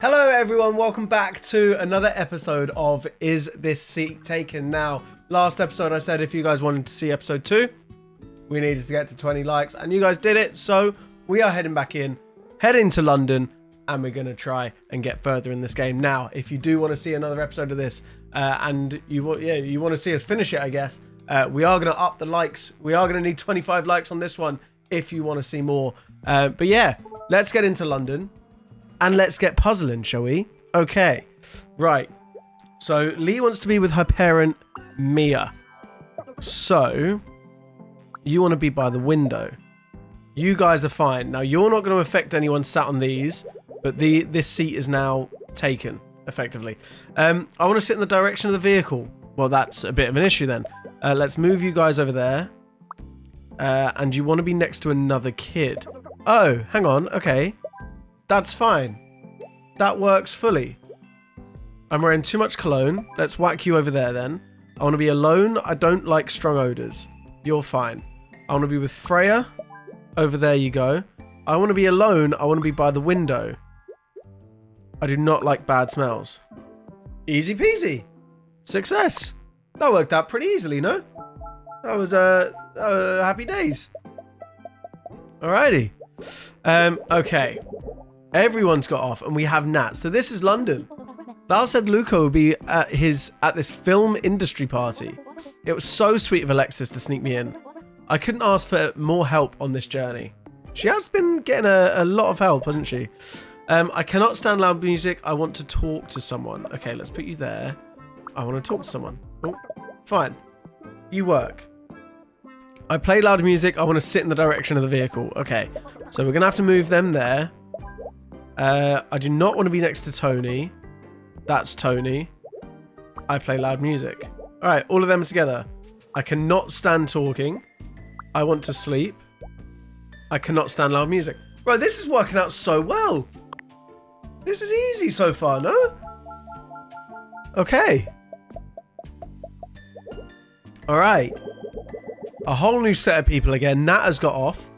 Hello everyone, welcome back to another episode of Is This Seat Taken? Now, last episode I said if you guys wanted to see episode 2, we needed to get to 20 likes, and you guys did it, so we are heading back in, heading to London, and we're going to try and get further in this game. Now, if you do want to see another episode of this, and you want to see us finish it, I guess, we are going to up the likes. We are going to need 25 likes on this one if you want to see more. But yeah, let's get into London. And let's get puzzling, shall we? Okay, right. So Lee wants to be with her parent, Mia. So you want to be by the window. You guys are fine. Now, you're not going to affect anyone sat on these, but this seat is now taken, effectively. I want to sit in the direction of the vehicle. Well, that's a bit of an issue then. Let's move you guys over there. And you want to be next to another kid. Oh, hang on. Okay. That's fine. That works fully. I'm wearing too much cologne. Let's whack you over there then. I want to be alone. I don't like strong odors. You're fine. I want to be with Freya. Over there you go. I want to be alone. I want to be by the window. I do not like bad smells. Easy peasy. Success. That worked out pretty easily, no? That was happy days. Alrighty. Okay. Everyone's got off, and we have Nat. So this is London. Val said Luca would be at this film industry party. It was so sweet of Alexis to sneak me in. I couldn't ask for more help on this journey. She has been getting a lot of help, hasn't she? I cannot stand loud music. I want to talk to someone. Okay, let's put you there. I want to talk to someone. Oh, fine. You work. I play loud music. I want to sit in the direction of the vehicle. Okay, so we're going to have to move them there. I do not want to be next to Tony. That's Tony. I play loud music. All right, all of them are together. I cannot stand talking. I want to sleep. I cannot stand loud music. Right, this is working out so well. This is easy so far, no? Okay. All right. A whole new set of people again. Nat has got off.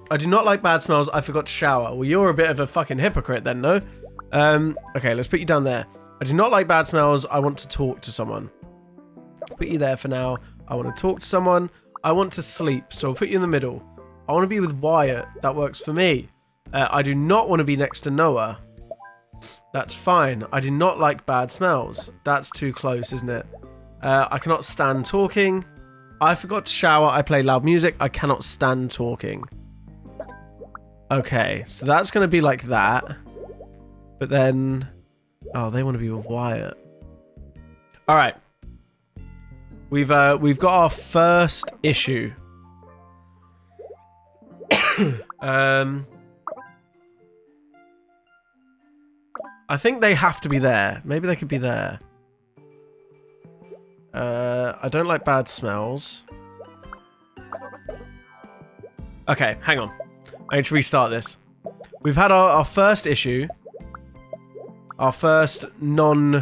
I do not like bad smells. I forgot to shower. Well, you're a bit of a fucking hypocrite then, no? Okay, let's put you down there. I do not like bad smells. I want to talk to someone. Put you there for now. I want to talk to someone. I want to sleep, so I'll put you in the middle. I want to be with Wyatt. That works for me. I do not want to be next to Noah. That's fine. I do not like bad smells. That's too close, isn't it? I cannot stand talking. I forgot to shower. I play loud music. I cannot stand talking. Okay, so that's going to be like that. But then... Oh, they want to be with Wyatt. All right. We've got our first issue. I think they have to be there. Maybe they could be there. I don't like bad smells. Okay, hang on. I need to restart this. We've had our first issue. Our first non-easy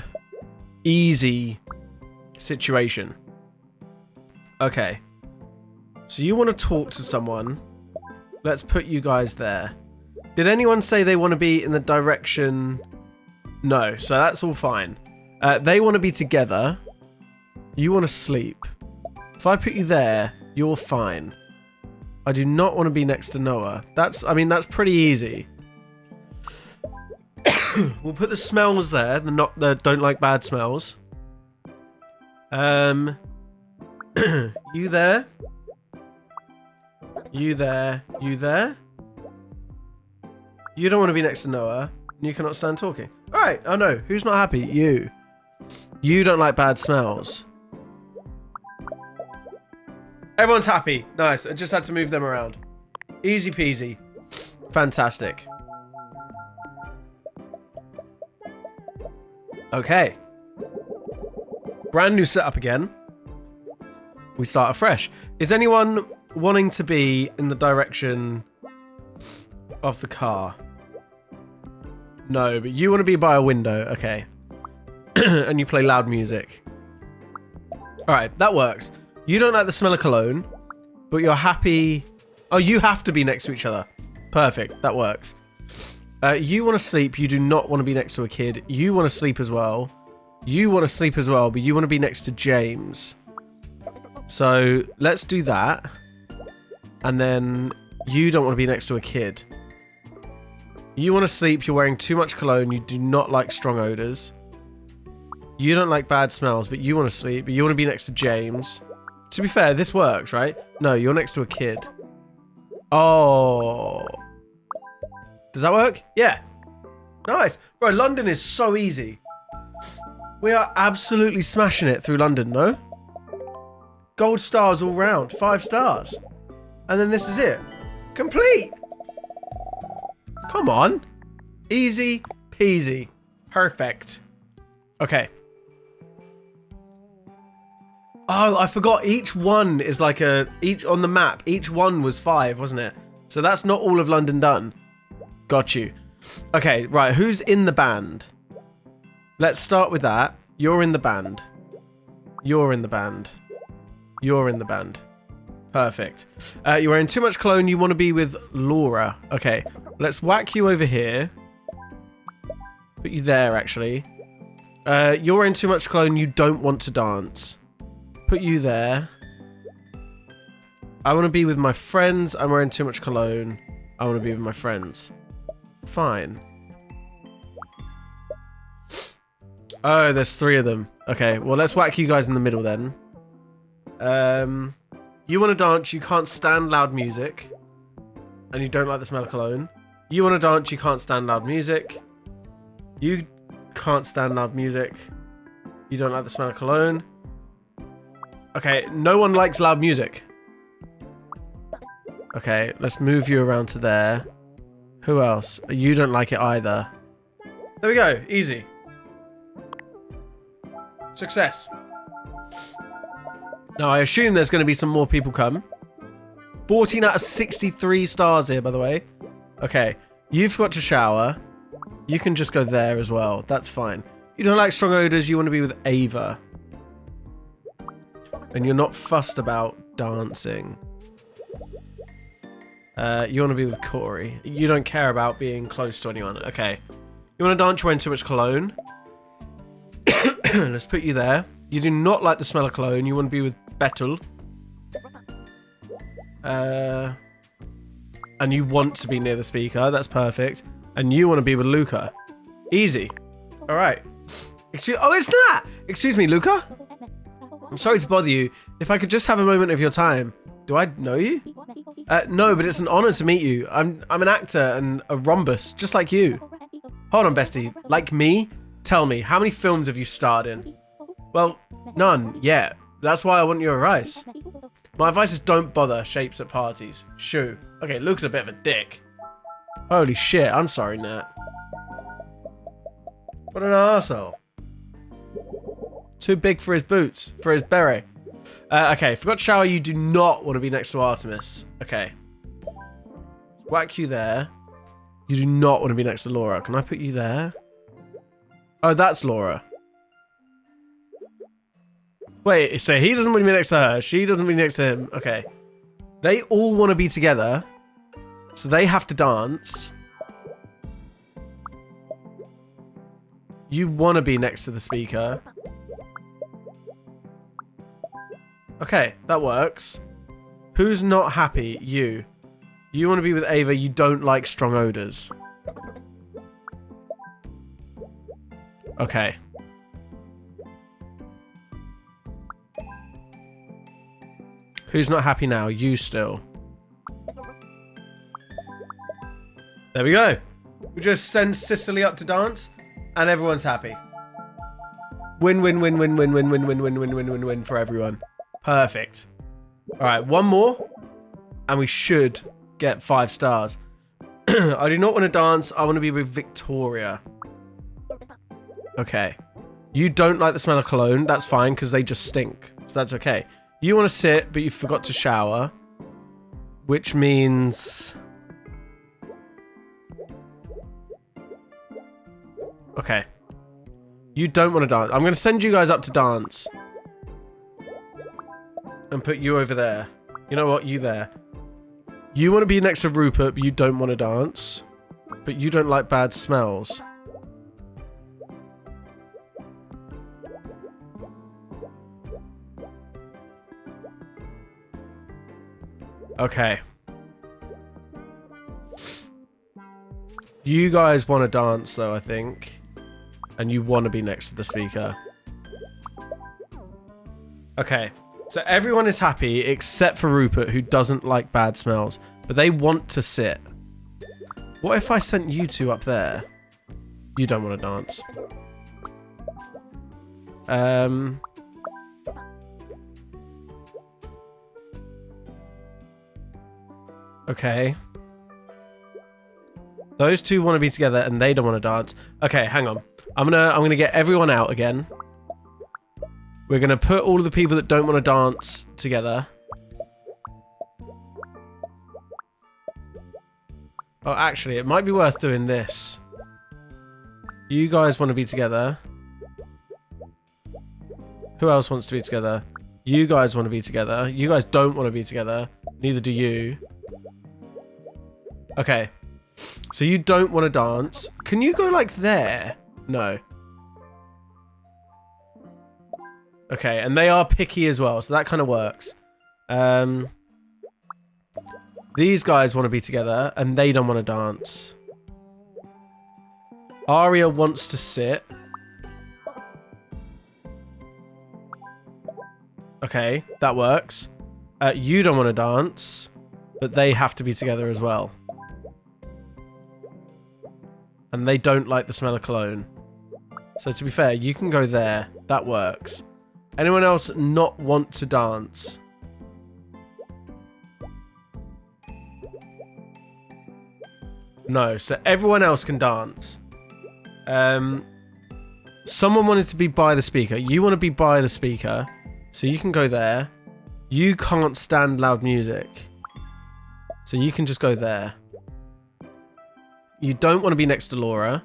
situation. Okay. So you want to talk to someone. Let's put you guys there. Did anyone say they want to be in the direction? No, so that's all fine. They want to be together. You want to sleep. If I put you there, you're fine. I do not want to be next to Noah. That's pretty easy. We'll put the smells there. The don't like bad smells. You there? You there? You there? You don't want to be next to Noah. And you cannot stand talking. All right. Oh no. Who's not happy? You. You don't like bad smells. Everyone's happy. Nice. I just had to move them around. Easy peasy. Fantastic. Okay. Brand new setup again. We start afresh. Is anyone wanting to be in the direction of the car? No, but you want to be by a window. Okay. And you play loud music. Alright, that works. You don't like the smell of cologne, but you're happy... Oh, you have to be next to each other. Perfect. That works. You want to sleep. You do not want to be next to a kid. You want to sleep as well. You want to sleep as well, but you want to be next to James. So let's do that. And then you don't want to be next to a kid. You want to sleep. You're wearing too much cologne. You do not like strong odors. You don't like bad smells, but you want to sleep. But you want to be next to James. To be fair, this works, right? No, you're next to a kid. Oh. Does that work? Yeah. Nice. Bro, London is so easy. We are absolutely smashing it through London, no? Gold stars all round. 5 stars. And then this is it. Complete. Come on. Easy peasy. Perfect. Okay. Oh, I forgot. Each one is like each on the map. Each one was 5, wasn't it? So that's not all of London done. Got you. Okay, right. Who's in the band? Let's start with that. You're in the band. You're in the band. You're in the band. Perfect. You're wearing too much cologne. You want to be with Laura. Okay. Let's whack you over here. Put you there, actually. You're wearing too much cologne. You don't want to dance. Put you there. I want to be with my friends. I'm wearing too much cologne. I want to be with my friends. Fine. Oh, there's 3 of them. Okay, well, let's whack you guys in the middle then. You want to dance, you can't stand loud music. And you don't like the smell of cologne. You want to dance, you can't stand loud music. You can't stand loud music. You don't like the smell of cologne. Okay, no one likes loud music. Okay, let's move you around to there. Who else? You don't like it either. There we go. Easy. Success. Now, I assume there's going to be some more people come. 14 out of 63 stars here, by the way. Okay. You've got to shower. You can just go there as well. That's fine. You don't like strong odors. You want to be with Ava. And you're not fussed about dancing. You want to be with Corey. You don't care about being close to anyone. Okay. You want to dance, you're wearing too much cologne. Let's put you there. You do not like the smell of cologne. You want to be with Bettel. And you want to be near the speaker. That's perfect. And you want to be with Luca. Easy. All right. Oh, it's not. Excuse me, Luca. I'm sorry to bother you. If I could just have a moment of your time. Do I know you? No, but it's an honor to meet you. I'm an actor and a rhombus, just like you. Hold on, bestie. Like me? Tell me, how many films have you starred in? Well, none yet. That's why I want your advice. My advice is don't bother shapes at parties. Shoo. Okay, Luke's a bit of a dick. Holy shit, I'm sorry, Nat. What an arsehole. Too big for his boots, for his beret. Okay, forgot to shower. You do not want to be next to Artemis. Okay. Whack you there. You do not want to be next to Laura. Can I put you there? Oh, that's Laura. Wait, so he doesn't want to be next to her. She doesn't want to be next to him. Okay. They all want to be together. So they have to dance. You want to be next to the speaker. Okay, that works. Who's not happy? You. You want to be with Ava. You don't like strong odors. Okay. Who's not happy now? You still. There we go. We just send Sicily up to dance and everyone's happy. Win, win, win, win, win, win, win, win, win, win, win, win, win for everyone. Perfect. All right, one more and we should get 5 stars. I do not want to dance. I want to be with Victoria. Okay. You don't like the smell of cologne. That's fine because they just stink. So that's okay. You want to sit, but you forgot to shower. Which means... Okay. You don't want to dance. I'm going to send you guys up to dance. And put you over there. You know what? You there. You want to be next to Rupert, but you don't want to dance. but you don't like bad smells. Okay. You guys want to dance, though, I think. And you want to be next to the speaker. Okay. So everyone is happy except for Rupert, who doesn't like bad smells. But they want to sit. What if I sent you two up there? You don't want to dance. Okay. Those two want to be together and they don't want to dance. Okay, hang on. I'm gonna get everyone out again. We're gonna put all of the people that don't want to dance together. Oh, actually, it might be worth doing this. You guys want to be together. Who else wants to be together? You guys want to be together. You guys don't want to be together. Neither do you. Okay. So you don't want to dance. Can you go like there? No. Okay, and they are picky as well, so that kind of works. These guys want to be together, and they don't want to dance. Aria wants to sit. Okay, that works. You don't want to dance, but they have to be together as well. And they don't like the smell of cologne. So to be fair, you can go there. That works. Anyone else not want to dance? No, so everyone else can dance. Someone wanted to be by the speaker. You want to be by the speaker. So you can go there. You can't stand loud music. So you can just go there. You don't want to be next to Laura.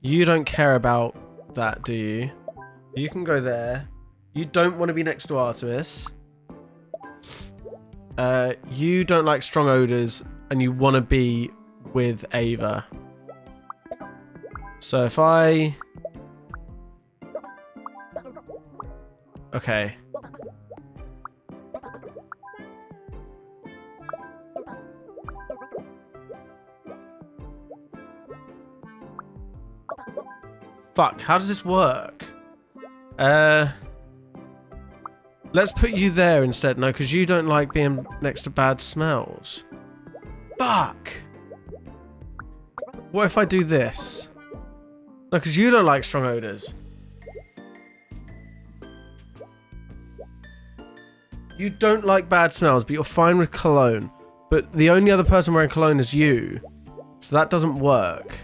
You don't care about that, do you? You can go there. You don't want to be next to Artemis. You don't like strong odors, and you want to be with Ava. So if I... Okay. Fuck, how does this work? Let's put you there instead. No, because you don't like being next to bad smells. Fuck. What if I do this? No, because you don't like strong odors. You don't like bad smells, but you're fine with cologne. But the only other person wearing cologne is you. So that doesn't work.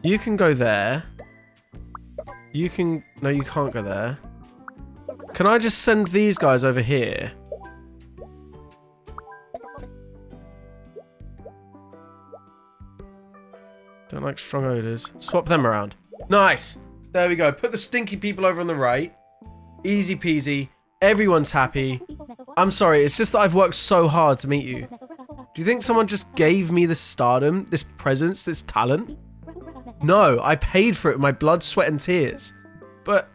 You can go there. You can... No, you can't go there. Can I just send these guys over here? Don't like strong odors. Swap them around. Nice. There we go. Put the stinky people over on the right. Easy peasy. Everyone's happy. I'm sorry. It's just that I've worked so hard to meet you. Do you think someone just gave me this stardom, this presence, this talent? No, I paid for it with my blood, sweat, and tears. But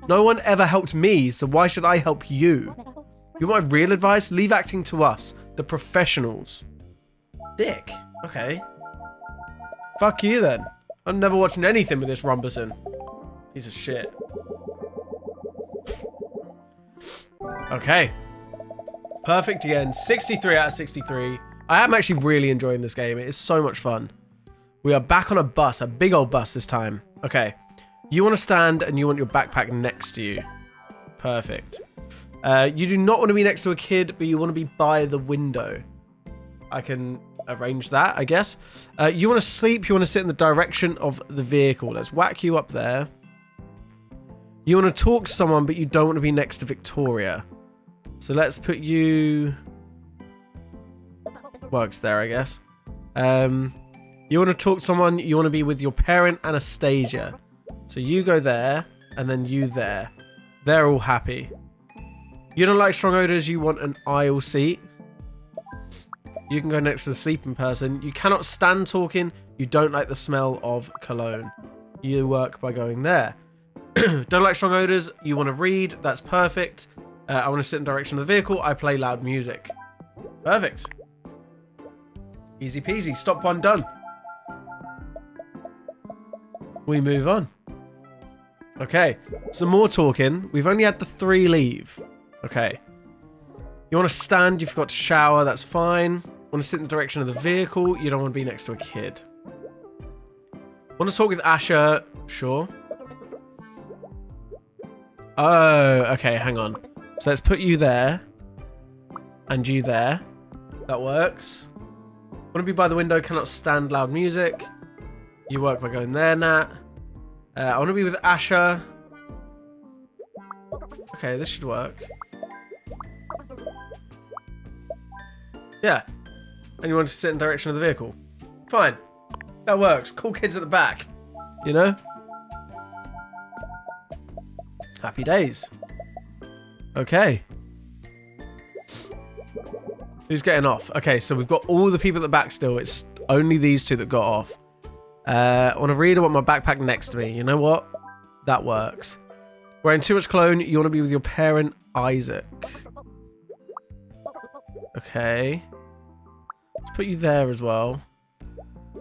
no one ever helped me, so why should I help you? You want my real advice? Leave acting to us, the professionals. Dick. Okay. Fuck you then. I'm never watching anything with this Rumberson. Piece of shit. Okay. Perfect again. 63 out of 63. I am actually really enjoying this game. It is so much fun. We are back on a bus, a big old bus this time. Okay. You want to stand and you want your backpack next to you. Perfect. You do not want to be next to a kid, but you want to be by the window. I can arrange that, I guess. You want to sleep, you want to sit in the direction of the vehicle. Let's whack you up there. You want to talk to someone, but you don't want to be next to Victoria. So let's put you... Works there, I guess. You want to talk to someone, you want to be with your parent, Anastasia. So you go there, and then you there. They're all happy. You don't like strong odors, you want an aisle seat. You can go next to the sleeping person. You cannot stand talking. You don't like the smell of cologne. You work by going there. Don't like strong odors. You want to read. That's perfect. I want to sit in the direction of the vehicle. I play loud music. Perfect. Easy peasy. Stop one done. We move on. Okay. Some more talking. We've only had the 3 leave. Okay. You want to stand. You forgot to shower. That's fine. Want to sit in the direction of the vehicle. You don't want to be next to a kid. Want to talk with Asher. Sure. Oh, okay. Hang on. So let's put you there. And you there. That works. Want to be by the window. Cannot stand loud music. You work by going there, Nat. I want to be with Asher. Okay, this should work. Yeah. And you want to sit in the direction of the vehicle. Fine. That works. Cool kids at the back. You know? Happy days. Okay. Who's getting off? Okay, so we've got all the people at the back still. It's only these 2 that got off. I want to read. I want my backpack next to me. You know what? That works. Wearing too much cologne. You want to be with your parent, Isaac. Okay. Let's put you there as well.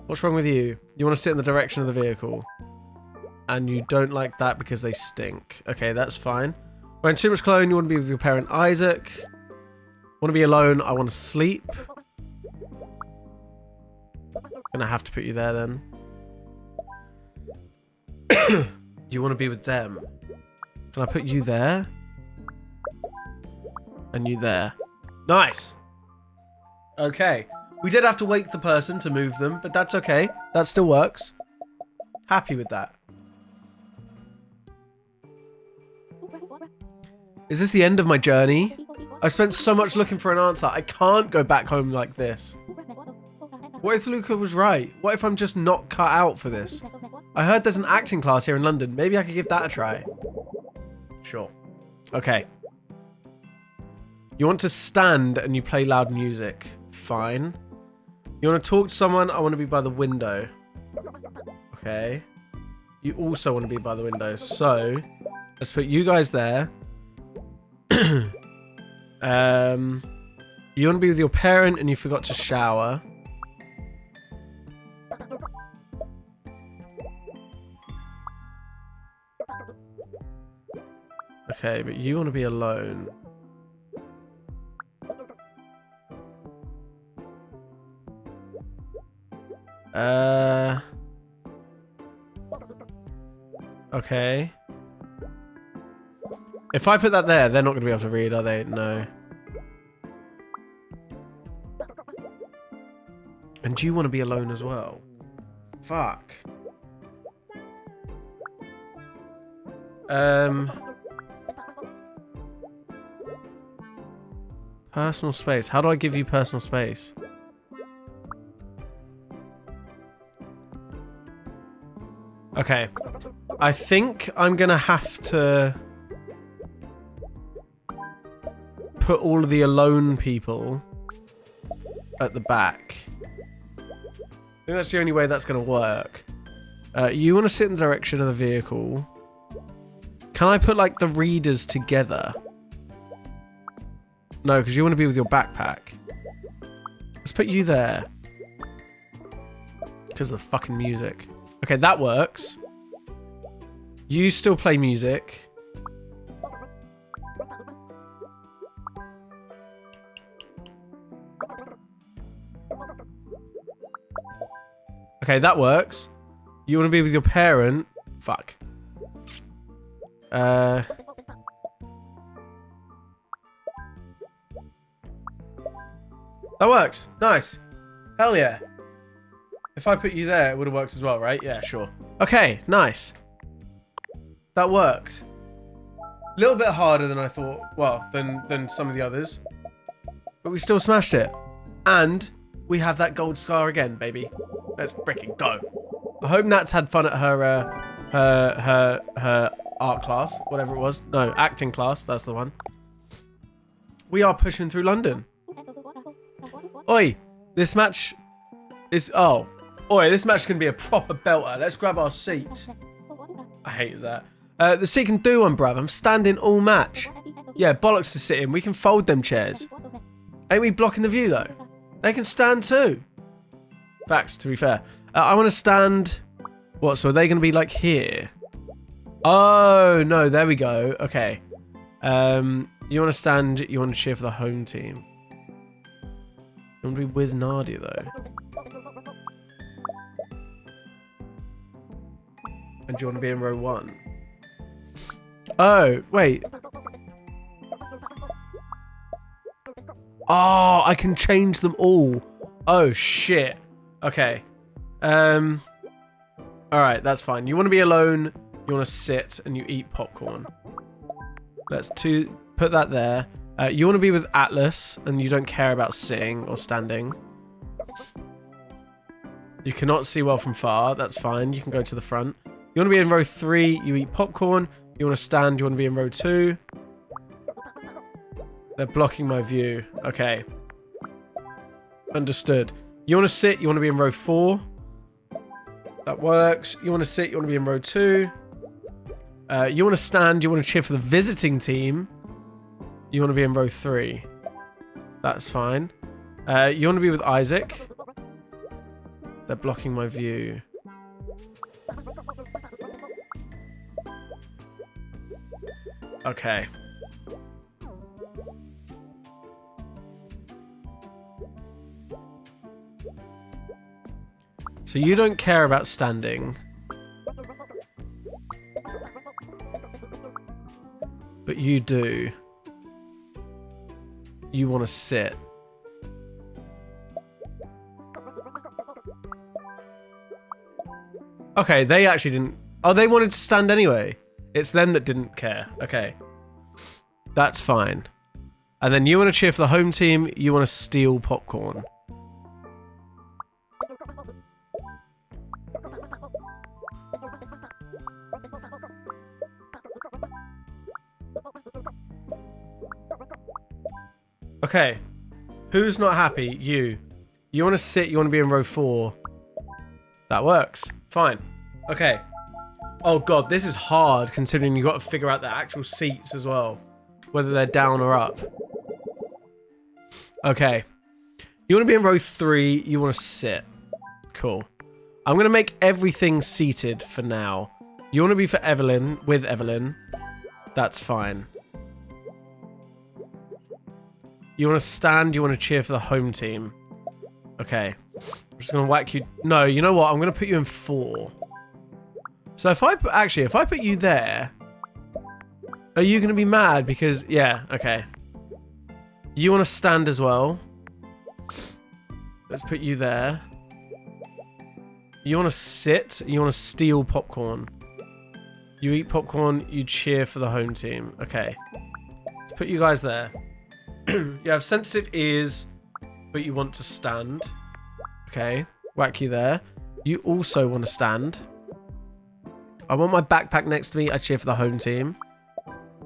What's wrong with you? You want to sit in the direction of the vehicle. And you don't like that because they stink. Okay, that's fine. Wearing too much cologne. You want to be with your parent, Isaac. Want to be alone. I want to sleep. Gonna have to put you there then. You want to be with them. Can I put you there? And you there. Nice. Okay. We did have to wake the person to move them, but that's okay. That still works. Happy with that. Is this the end of my journey? I spent so much looking for an answer. I can't go back home like this. What if Luca was right? What if I'm just not cut out for this? I heard there's an acting class here in London. Maybe I could give that a try. Sure. Okay. You want to stand and you play loud music. Fine. You want to talk to someone? I want to be by the window. Okay. You also want to be by the window. So, let's put you guys there. You want to be with your parent and you forgot to shower. Okay, but you want to be alone. Okay. If I put that there, they're not going to be able to read, are they? No. And do you want to be alone as well? Fuck. Personal space. How do I give you personal space? Okay. I think I'm going to have to put all of the alone people at the back. I think that's the only way that's going to work. You want to sit in the direction of the vehicle. Can I put, like, the readers together? No, because you want to be with your backpack. Let's put you there. Because of the fucking music. Okay, that works. You still play music. Okay, that works. You want to be with your parent. Fuck. That works. Nice. Hell yeah. If I put you there, it would have worked as well, right? Yeah, sure. Okay, nice. That worked. A little bit harder than I thought. Well, than some of the others. But we still smashed it. And we have that gold scar again, baby. Let's freaking go. I hope Nat's had fun at her art class, whatever it was. No, acting class. That's the one. We are pushing through London. Oi, This match is... Oh. Oi, this match is going to be a proper belter. Let's grab our seats. I hate that. The seat can do one, bruv. I'm standing all match. Yeah, bollocks to sit in. We can fold them chairs. Ain't we blocking the view, though? They can stand too. Facts, to be fair. I want to stand... What, so are they going to be like here? Oh, no, there we go. Okay. You want to stand, you want to cheer for the home team. You want to be with Nadia, though. And do you want to be in row 1? Oh, wait. Oh, I can change them all. Oh, shit. Okay. Alright, that's fine. You want to be alone, you want to sit, and you eat popcorn. Let's put that there. You want to be with Atlas, and you don't care about sitting or standing. You cannot see well from far. That's fine. You can go to the front. You want to be in row 3, you eat popcorn. You want to stand, you want to be in row 2. They're blocking my view. Okay. Understood. You want to sit, you want to be in row 4. That works. You want to sit, you want to be in row 2. You want to stand, you want to cheer for the visiting team. You want to be in row 3. That's fine. You want to be with Isaac. They're blocking my view. Okay. So you don't care about standing. But you do. You want to sit. Okay, they actually didn't... Oh, they wanted to stand anyway. It's them that didn't care. Okay. That's fine. And then you want to cheer for the home team. You want to steal popcorn. Okay. Who's not happy? You. You want to sit, you want to be in row 4. That works. Fine. Okay. Oh god, this is hard considering you've got to figure out the actual seats as well. Whether they're down or up. Okay. You want to be in row 3, you want to sit. Cool. I'm going to make everything seated for now. You want to be for Evelyn, with Evelyn. That's fine. You want to stand, you want to cheer for the home team. Okay. I'm just going to whack you. No, you know what? I'm going to put you in 4. So if I put you there, are you going to be mad? Because, yeah, okay. You want to stand as well. Let's put you there. You want to sit, you want to steal popcorn. You eat popcorn, you cheer for the home team. Okay. Let's put you guys there. You have sensitive ears, but you want to stand. Okay. Whack you there. You also want to stand. I want my backpack next to me. I cheer for the home team.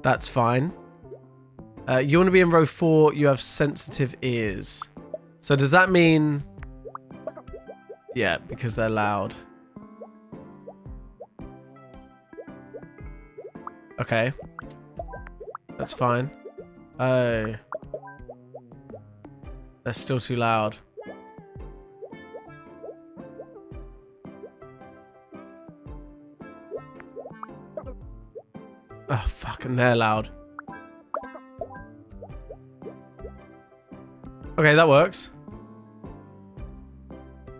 That's fine. You want to be in row 4. You have sensitive ears. So does that mean... Yeah, because they're loud. Okay. That's fine. Oh. They're still too loud. Oh, fucking they're loud. Okay, that works.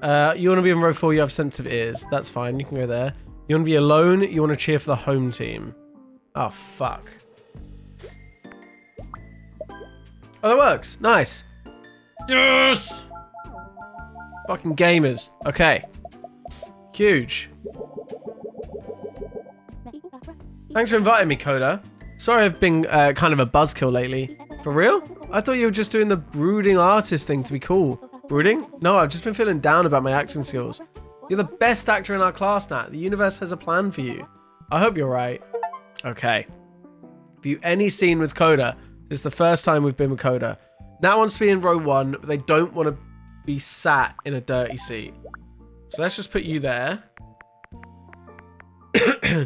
You want to be in row 4, you have sensitive ears. That's fine, you can go there. You want to be alone, you want to cheer for the home team. Oh, fuck. Oh, that works. Nice. Yes! Fucking gamers. Okay. Huge. Thanks for inviting me, Coda. Sorry I've been kind of a buzzkill lately. For real? I thought you were just doing the brooding artist thing to be cool. Brooding? No, I've just been feeling down about my acting skills. You're the best actor in our class, Nat. The universe has a plan for you. I hope you're right. Okay. View any scene with Coda. This is the first time we've been with Coda. Nat wants to be in row 1, but they don't want to be sat in a dirty seat. So let's just put you there.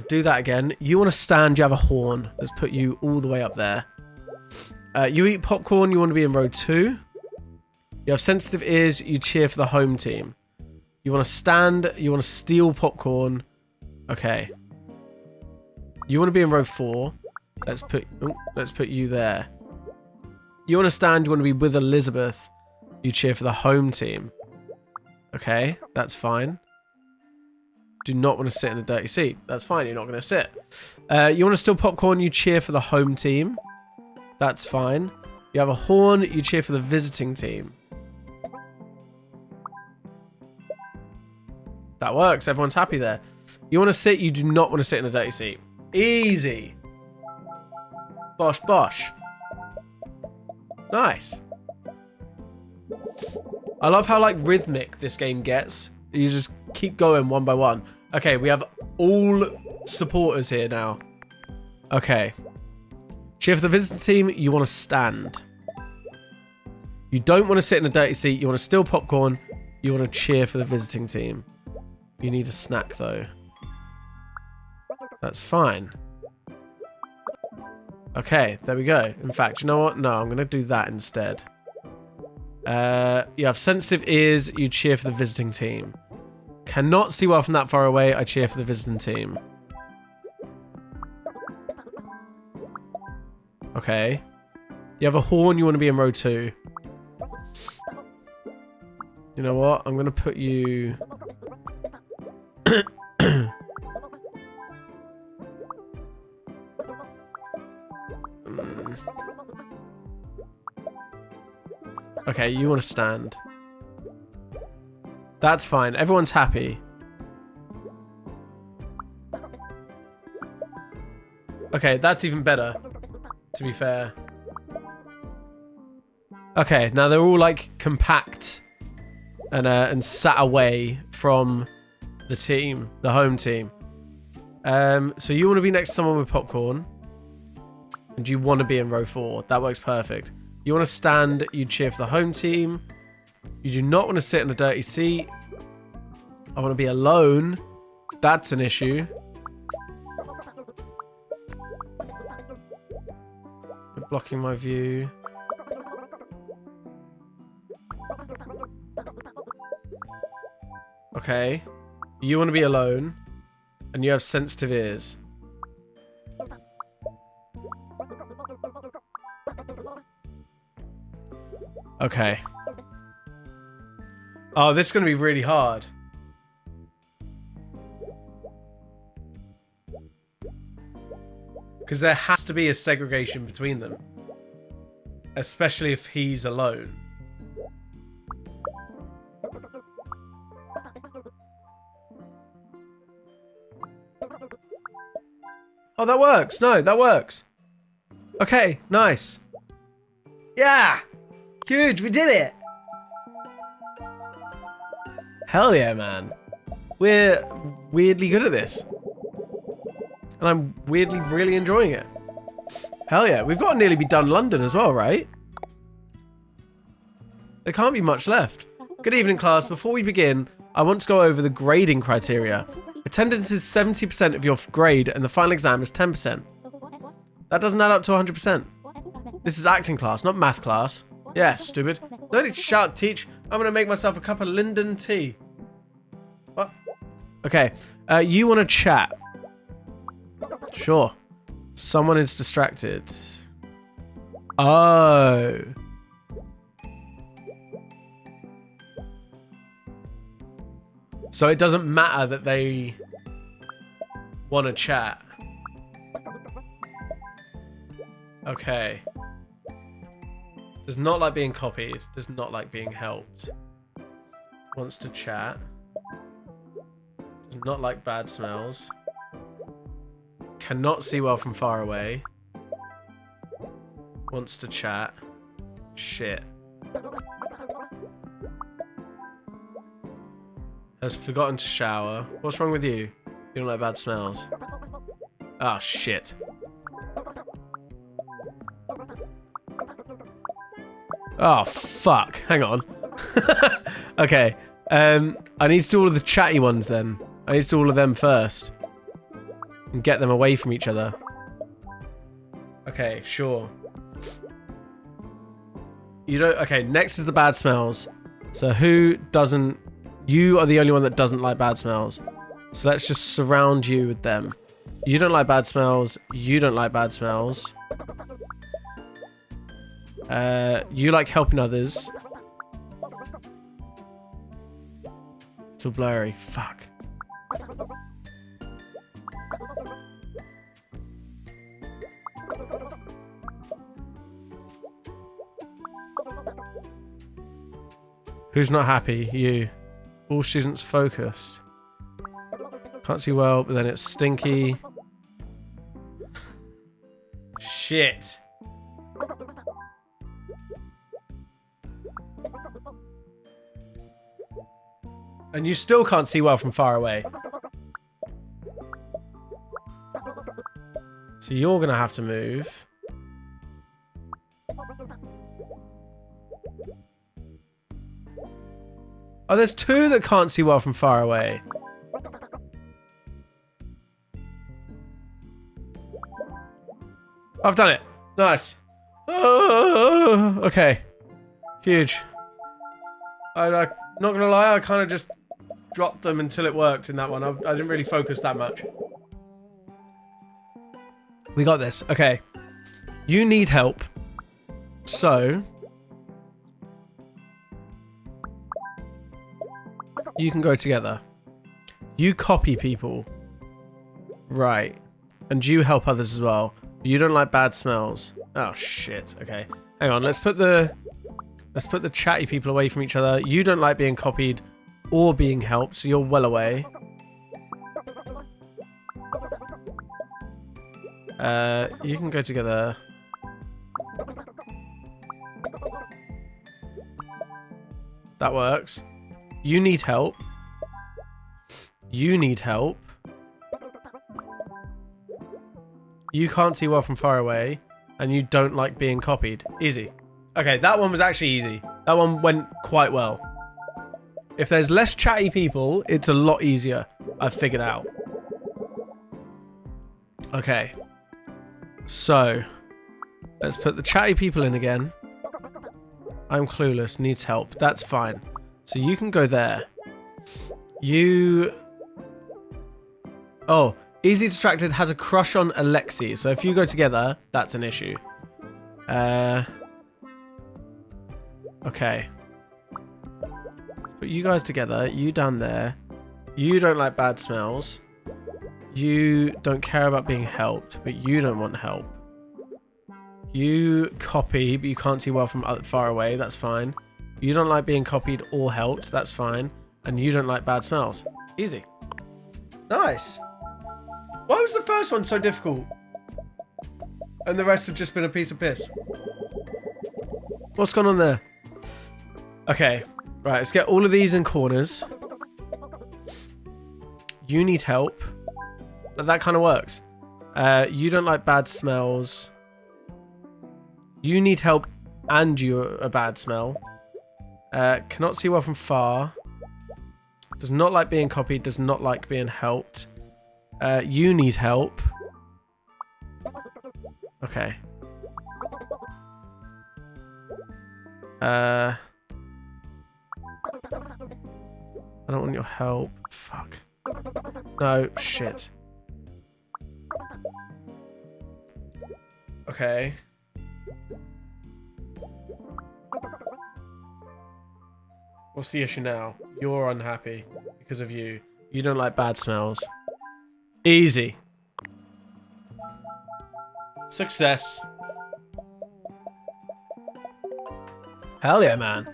Do that again. You want to stand, you have a horn. Let's put you all the way up there. You eat popcorn, you want to be in row 2. You have sensitive ears, you cheer for the home team. You want to stand, you want to steal popcorn. Okay. You want to be in row 4. Let's put you there. You want to stand, you want to be with Elizabeth. You cheer for the home team. Okay, that's fine. Do not want to sit in a dirty seat. That's fine, you're not going to sit. You want to steal popcorn, you cheer for the home team. That's fine. You have a horn, you cheer for the visiting team. That works, everyone's happy there. You want to sit, you do not want to sit in a dirty seat. Easy. Bosh, bosh. Nice. I love how, like, rhythmic this game gets. You just keep going one by one. Okay, we have all supporters here now. Okay. Cheer for the visiting team, you want to stand. You don't want to sit in a dirty seat. You want to steal popcorn. You want to cheer for the visiting team. You need a snack, though. That's fine. Okay, there we go. In fact, you know what? No, I'm going to do that instead. You have sensitive ears. You cheer for the visiting team. Cannot see well from that far away. I cheer for the visiting team. Okay. You have a horn. You want to be in row 2. You know what? I'm going to put you... Okay, you want to stand. That's fine. Everyone's happy. Okay, that's even better, to be fair. Okay, now they're all like compact and sat away from the team, the home team. So you want to be next to someone with popcorn, and you want to be in row 4. That works perfect. You want to stand, you cheer for the home team. You do not want to sit in a dirty seat. I want to be alone. That's an issue. You're blocking my view. Okay. You want to be alone. And you have sensitive ears. Okay. Oh, this is going to be really hard. Because there has to be a segregation between them. Especially if he's alone. Oh, that works. No, that works. Okay, nice. Yeah! Huge, we did it! Hell yeah, man. We're weirdly good at this. And I'm weirdly really enjoying it. Hell yeah. We've got to nearly be done London as well, right? There can't be much left. Good evening, class. Before we begin, I want to go over the grading criteria. Attendance is 70% of your grade and the final exam is 10%. That doesn't add up to 100%. This is acting class, not math class. Yeah, stupid. No need to shout, teach. I'm going to make myself a cup of Linden tea. What? Okay. You want to chat. Sure. Someone is distracted. Oh. So it doesn't matter that they want to chat. Okay. Does not like being copied. Does not like being helped. Wants to chat. Does not like bad smells. Cannot see well from far away. Wants to chat. Shit. Has forgotten to shower. What's wrong with you? You don't like bad smells. Ah, shit. Oh, fuck. Hang on. Okay. I need to do all of the chatty ones then. I need to do all of them first. And get them away from each other. Okay, sure. You don't... Okay, next is the bad smells. So who doesn't... You are the only one that doesn't like bad smells. So let's just surround you with them. You don't like bad smells. You don't like bad smells. You like helping others. It's all blurry. Fuck. Who's not happy? You. All students focused. Can't see well, but then it's stinky. Shit. And you still can't see well from far away. So you're gonna have to move. Oh, there's two that can't see well from far away. I've done it. Nice. Oh, okay. Huge. I'm not gonna lie, I kind of just dropped them until it worked in that one. I didn't really focus that much. We got this. Okay. You need help. So... you can go together. You copy people. Right. And you help others as well. You don't like bad smells. Oh, shit. Okay. Hang on. Let's put the chatty people away from each other. You don't like being copied or being helped, so you're well away. You can go together. That works. You need help. You need help. You can't see well from far away. And you don't like being copied. Easy. Okay, that one was actually easy. That one went quite well. If there's less chatty people, it's a lot easier. I've figured out. Okay. So, let's put the chatty people in again. I'm clueless, needs help. That's fine. So you can go there. You... oh, easy distracted has a crush on Alexi. So if you go together, that's an issue. Okay. Put you guys together. You down there. You don't like bad smells. You don't care about being helped, but you don't want help. You copy, but you can't see well from far away. That's fine. You don't like being copied or helped. That's fine. And you don't like bad smells. Easy. Nice. Why was the first one so difficult? And the rest have just been a piece of piss. What's going on there? Okay. Right, let's get all of these in corners. You need help. That kind of works. You don't like bad smells. You need help and you're a bad smell. Cannot see well from far. Does not like being copied. Does not like being helped. You need help. Okay. I don't want your help. Fuck. No, shit. Okay. What's the issue now? You're unhappy because of you. You don't like bad smells. Easy. Success. Hell yeah, man.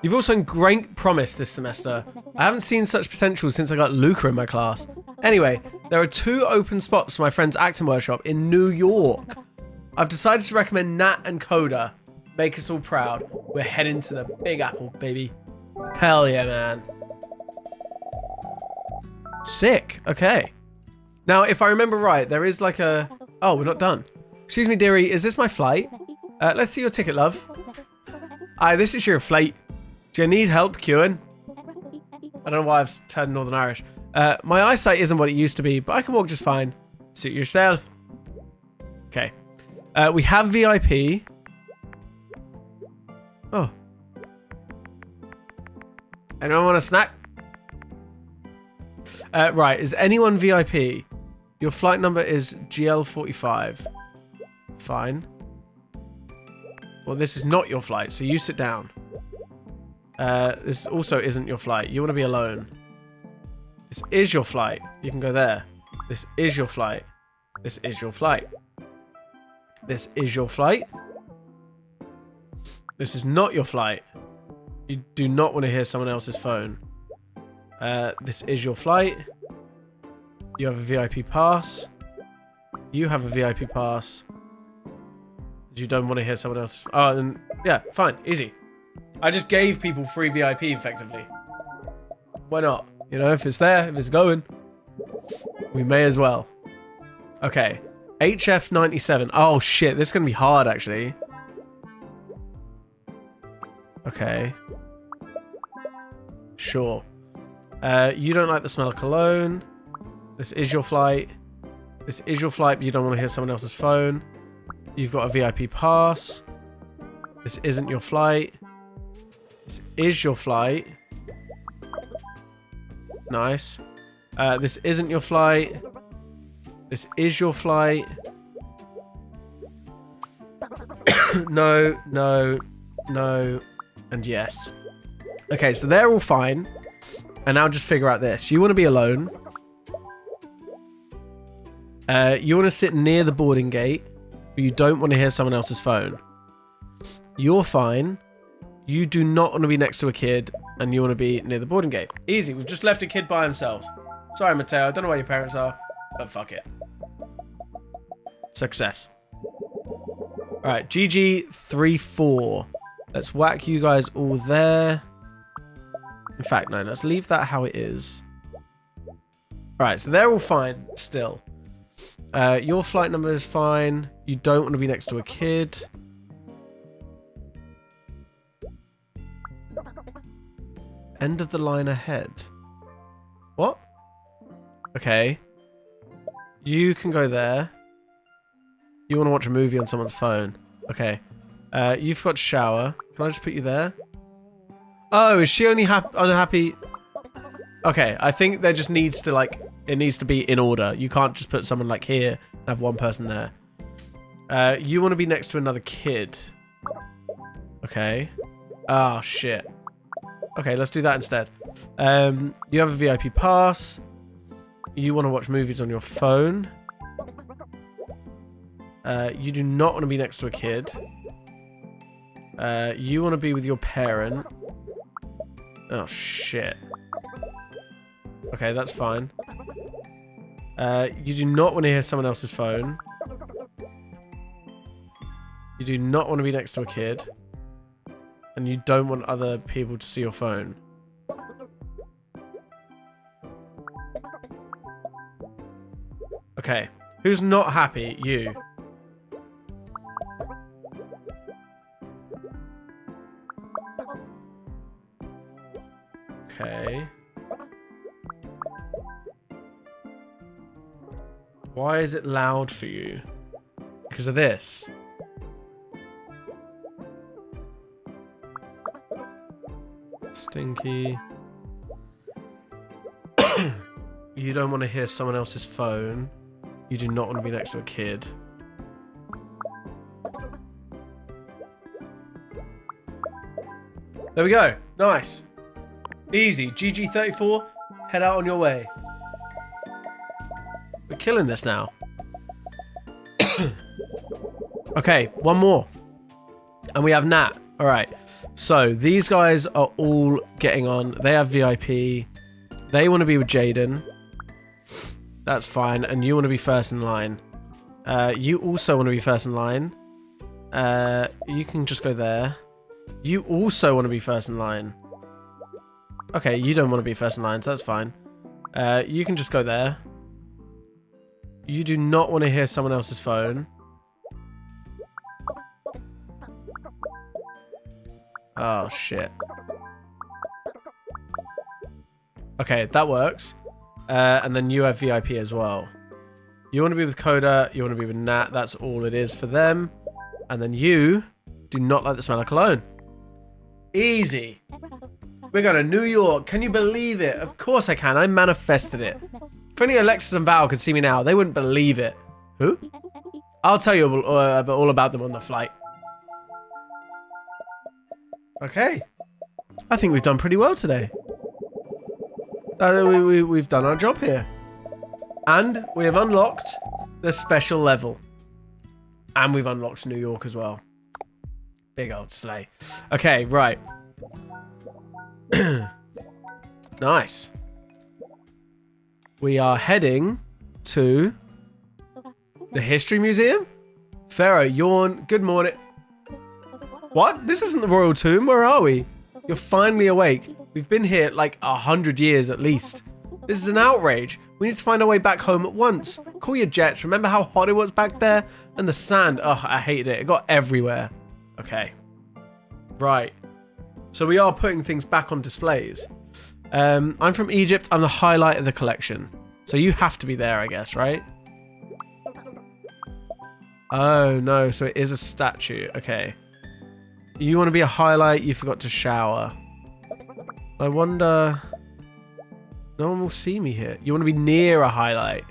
You've also shown great promise this semester. I haven't seen such potential since I got Luca in my class. Anyway, there are 2 open spots for my friend's acting workshop in New York. I've decided to recommend Nat and Coda. Make us all proud. We're heading to the Big Apple, baby. Hell yeah, man. Sick. Okay. Now, if I remember right, there is like a... oh, we're not done. Excuse me, dearie. Is this my flight? Let's see your ticket, love. Aye, this is your flight. Do you need help queuing? I don't know why I've turned Northern Irish. My eyesight isn't what it used to be, but I can walk just fine. Suit yourself. Okay. We have VIP. Oh. Anyone want a snack? Right, is anyone VIP? Your flight number is GL45. Fine. Well, this is not your flight, so you sit down. This also isn't your flight. You want to be alone. This is your flight. You can go there. This is your flight. This is your flight. This is your flight. This is not your flight. You do not want to hear someone else's phone. This is your flight. You have a VIP pass. You have a VIP pass. You don't want to hear someone else's... Oh, then... Yeah, fine. Easy. I just gave people free VIP, effectively. Why not? You know, if it's there, if it's going, we may as well. Okay. HF97. Oh, shit. This is going to be hard, actually. Okay. Sure. You don't like the smell of cologne. This is your flight. This is your flight, but you don't want to hear someone else's phone. You've got a VIP pass. This isn't your flight. This is your flight. Nice. This isn't your flight. This is your flight. No, no, no, and yes. Okay, so they're all fine. And now just figure out this. You want to be alone. You want to sit near the boarding gate, but you don't want to hear someone else's phone. You're fine. You do not want to be next to a kid, and you want to be near the boarding gate. Easy. We've just left a kid by himself. Sorry, Mateo. I don't know where your parents are, but fuck it. Success. Alright, GG34. Let's whack you guys all there. In fact, no, let's leave that how it is. Alright, so they're all fine still. Your flight number is fine. You don't want to be next to a kid. End of the line ahead. What? Okay. You can go there. You want to watch a movie on someone's phone. Okay. You've got to shower. Can I just put you there? Oh, is she only unhappy? Okay, I think there just needs to, like, it needs to be in order. You can't just put someone, like, here and have one person there. You want to be next to another kid. Okay. Oh, shit. Okay, let's do that instead. You have a VIP pass. You want to watch movies on your phone. You do not want to be next to a kid. You want to be with your parent. Oh, shit. Okay, that's fine. You do not want to hear someone else's phone. You do not want to be next to a kid. And you don't want other people to see your phone. Okay. Who's not happy? You. Okay. Why is it loud for you? Because of this. Stinky. You don't want to hear someone else's phone. You do not want to be next to a kid. There we go. Nice. Easy. GG34. Head out on your way. We're killing this now. Okay, one more. And we have Nat. Alright. So, these guys are all getting on. They have VIP. They want to be with Jaden. That's fine. And you want to be first in line. You also want to be first in line. You can just go there. You also want to be first in line. Okay, you don't want to be first in line, so that's fine. You can just go there. You do not want to hear someone else's phone. Oh, shit. Okay, that works. And then you have VIP as well. You want to be with Coda. You want to be with Nat. That's all it is for them. And then you do not like the smell of cologne. Easy. We're going to New York. Can you believe it? Of course I can. I manifested it. If only Alexis and Val could see me now, they wouldn't believe it. Who? I'll tell you all about them on the flight. Okay. I think we've done pretty well today. We've done our job here. And we have unlocked the special level. And we've unlocked New York as well. Big old sleigh. Okay, right. Nice. We are heading to the History Museum. Pharaoh, yawn. Good morning. What? This isn't the Royal Tomb. Where are we? You're finally awake. We've been here like 100 years at least. This is an outrage. We need to find our way back home at once. Call your jets. Remember how hot it was back there? And the sand. Oh, I hated it. It got everywhere. Okay. Right. So we are putting things back on displays. I'm from Egypt. I'm the highlight of the collection. So you have to be there, I guess, right? Oh, no. So it is a statue. Okay. You want to be a highlight. You forgot to shower. I wonder... No one will see me here. You want to be near a highlight.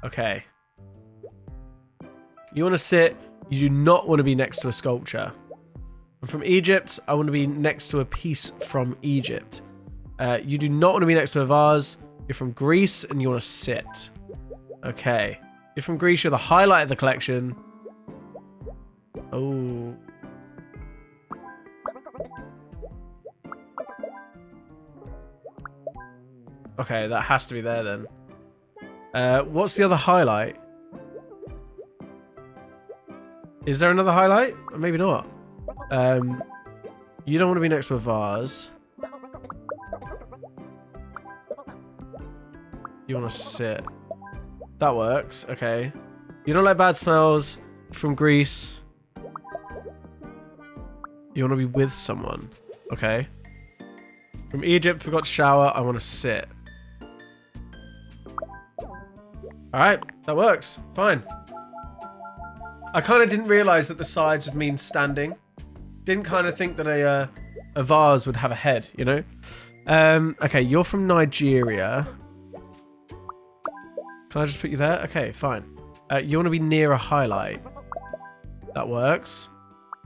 Okay. You want to sit. You do not want to be next to a sculpture. I'm from Egypt. I want to be next to a piece from Egypt. You do not want to be next to a vase. You're from Greece and you want to sit. Okay. You're from Greece. You're the highlight of the collection. Oh. Okay, that has to be there then. What's the other highlight? Is there another highlight? Maybe not. You don't want to be next to a vase. You want to sit. That works. Okay. You don't like bad smells. You're from Greece. You want to be with someone. Okay. From Egypt, forgot to shower. I want to sit. Alright, that works. Fine. I kind of didn't realise that the sides would mean standing. Didn't kind of think that a vase would have a head, you know? Okay, you're from Nigeria. Can I just put you there? Okay, fine. You want to be near a highlight. That works.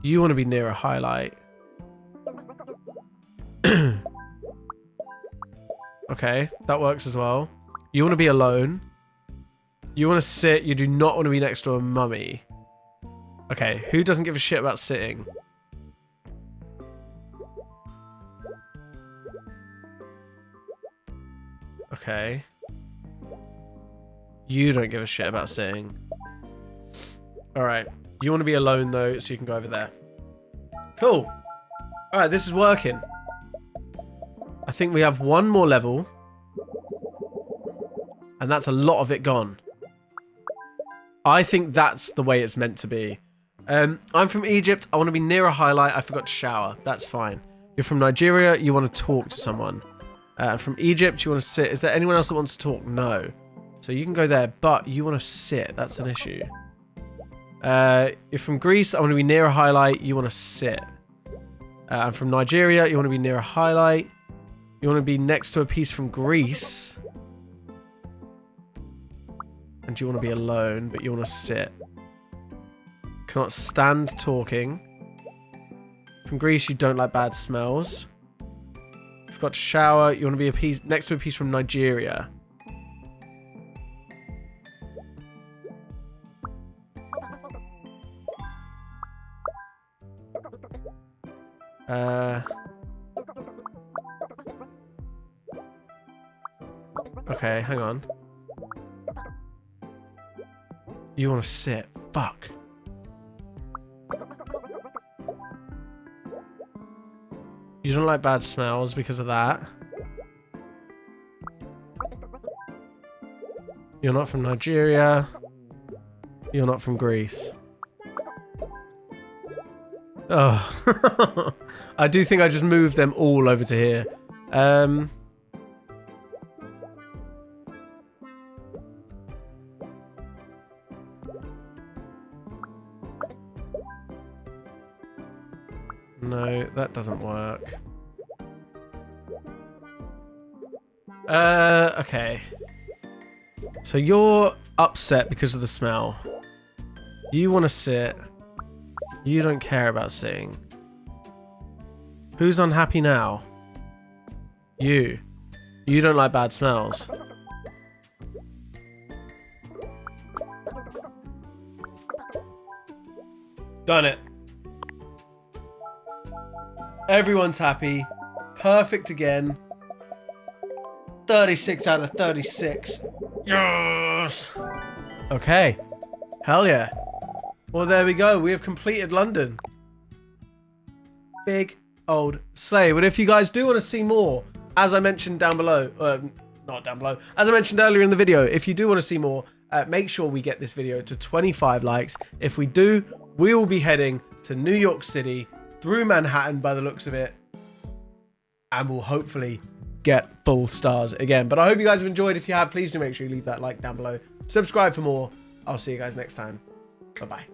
You want to be near a highlight. Okay, that works as well. You want to be alone. You want to sit. You do not want to be next to a mummy. Okay, who doesn't give a shit about sitting? Okay. You don't give a shit about sitting. Alright. You want to be alone though, so you can go over there. Cool. Alright, this is working. I think we have one more level. And that's a lot of it gone. I think that's the way it's meant to be. I'm from Egypt. I want to be near a highlight. I forgot to shower. That's fine. You're from Nigeria. You want to talk to someone. From Egypt, you want to sit. Is there anyone else that wants to talk? No. So you can go there, but you want to sit. That's an issue. You're from Greece. I want to be near a highlight. You want to sit. I'm from Nigeria. You want to be near a highlight. You want to be next to a piece from Greece. And you want to be alone, but you want to sit. Cannot stand talking. From Greece, you don't like bad smells. You've got to shower. You want to be a piece next to a piece from Nigeria. Okay, hang on. You want to sit. Fuck. You don't like bad smells because of that. You're not from Nigeria. You're not from Greece. Oh. I do think I just moved them all over to here. No, that doesn't work. Okay. So you're upset because of the smell. You want to sit. You don't care about sitting. Who's unhappy now? You. You don't like bad smells. Done it. Everyone's happy. Perfect again. 36 out of 36. Yes! Okay. Hell yeah. Well, there we go. We have completed London. Big old sleigh. But if you guys do want to see more, as I mentioned down below, not down below, as I mentioned earlier in the video, if you do want to see more, make sure we get this video to 25 likes. If we do, we will be heading to New York City, through Manhattan by the looks of it, and we'll hopefully get full stars again. But I hope you guys have enjoyed. If you have, please do make sure you leave that like down below. Subscribe for more. I'll see you guys next time. Bye-bye.